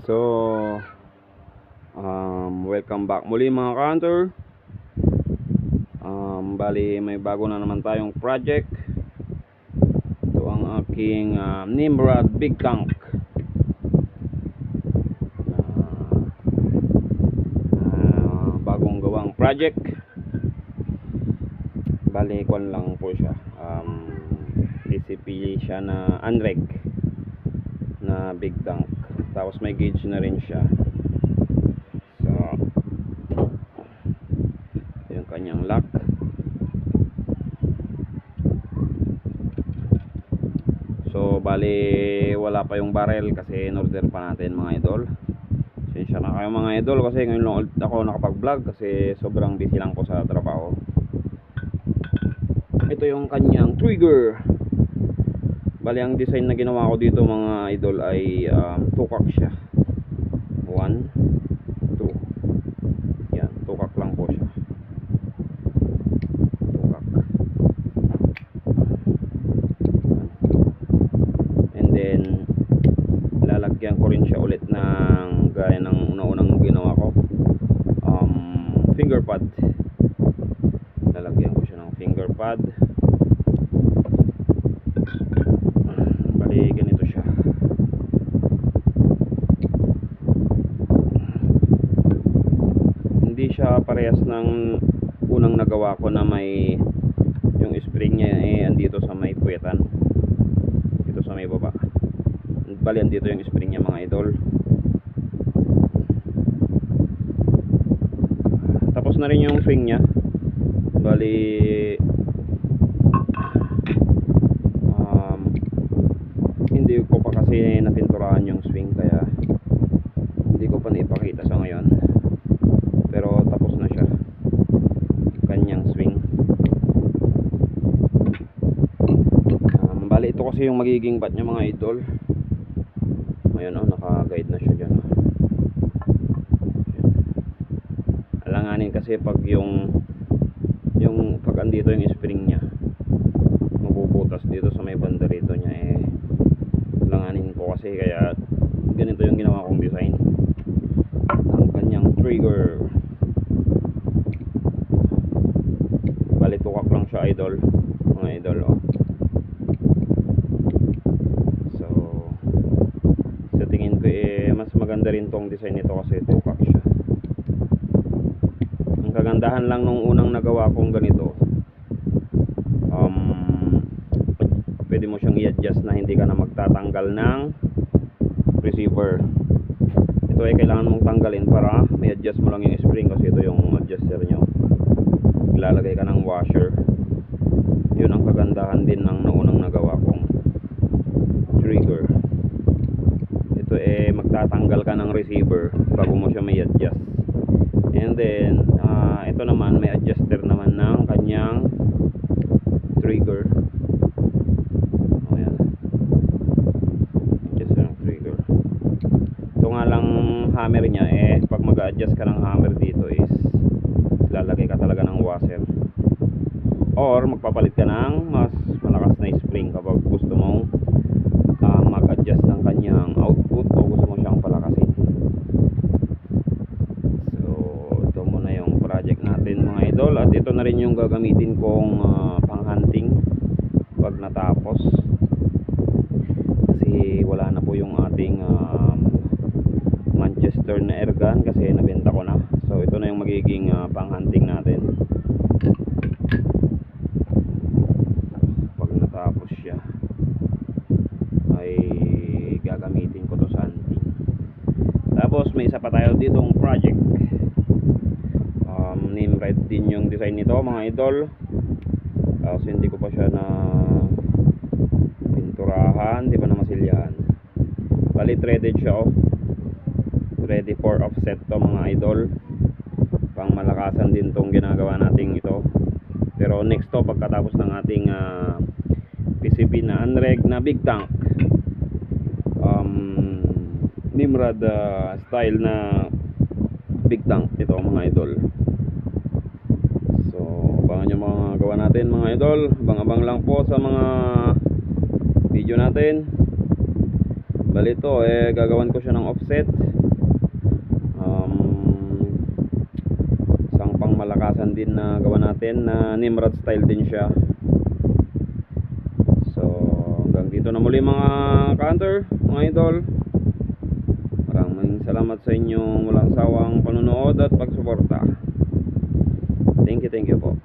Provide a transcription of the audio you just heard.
So, welcome back muli mga ka-hunter. Bali may bago na naman tayong project. Ito ang aking Nimrod Big Tank. Bagong gawang project. Bali kwan lang po siya. PCP siya na unreg na Big Tank. Tapos may gauge na rin siya. So, yung kanyang lock. So, bali wala pa yung barrel kasi in-order pa natin mga idol. Sensya na kayo mga idol kasi ngayon lang ulit ako nakapag-vlog kasi sobrang busy lang po sa trabaho. Ito yung kanyang trigger. Bali ang design na ginawa ko dito mga idol ay tukak siya. 1, 2. Yan, tukak lang po siya. Tukak. And then lalagyan ko rin siya ulit ng gaya ng una-unang ginawa ko. Finger pad. Lalagyan ko siya ng finger pad. Ganito siya. Hindi siya parehas ng unang nagawa ko na may yung spring niya andito sa may puwetan. Dito sa may baba. Bali andito yung spring niya mga idol. Tapos na rin yung swing niya. Bali hindi ko pa kasi napinturahan yung swing kaya hindi ko pa naipakita sa ngayon, pero tapos na siya kanyang swing. Bali ito kasi yung magiging bat niya mga idol. Ayun naka-guide na siya dyan. Alanganin kasi pag yung pag andito yung spring niya mabubutas dito sa may banda rito niya langanin ko kasi, kaya ganito yung ginawa kong design ng kanyang trigger. Bali tukak lang siya idol mga idol so sa tingin ko mas maganda rin tong design nito kasi tukak siya. Ang kagandahan lang nung unang nagawa kong ganito, pwede mo siyang i-adjust na hindi ka na magtatanggal ng receiver. Ito ay kailangan mong tanggalin para may adjust mo lang yung spring kasi ito yung adjuster nyo. Ilalagay ka ng washer. Yun ang kagandahan din ng naunang nagawa kong trigger. Ito magtatanggal ka ng receiver bago mo siya may adjust. And then ito naman may adjuster naman ng kanyang trigger. Hammer niya pag mag-adjust ka ng hammer dito is lalagay ka talaga ng washer or magpapalit ka ng mas malakas na spring kapag gusto mong mag-adjust ng kanyang output o gusto mo siyang palakasin. So ito muna yung project natin mga idol, at ito na rin yung gagamitin kong pang-hunting pag natapos kasi wala na po yung ating Manchester na airgun kasi nabenta ko na. So ito na yung magiging pang-hunting natin pag natapos siya ay gagamitin ko to sa hunting. Tapos may isa pa tayo ditong project. Nimrod din yung design nito mga idol. So hindi ko pa siya na pinturahan, di pa na masilyahan. Bali threaded siya ready for offset to mga idol. Pang malakasan din tong ginagawa nating ito, pero next to pagkatapos ng ating PCP na unreg na Big Tank, Nimrod style na Big Tank ito mga idol. So abangan nyo mga gawa natin mga idol, abang-abang lang po sa mga video natin. Bali ito, gagawan ko siya ng offset. Isang pang malakasan din na gawa natin na Nimrod style din siya. So hanggang dito na muli mga ka-hunter, mga idol. Maraming salamat sa inyong walang sawang panunood at pagsuporta. Thank you po.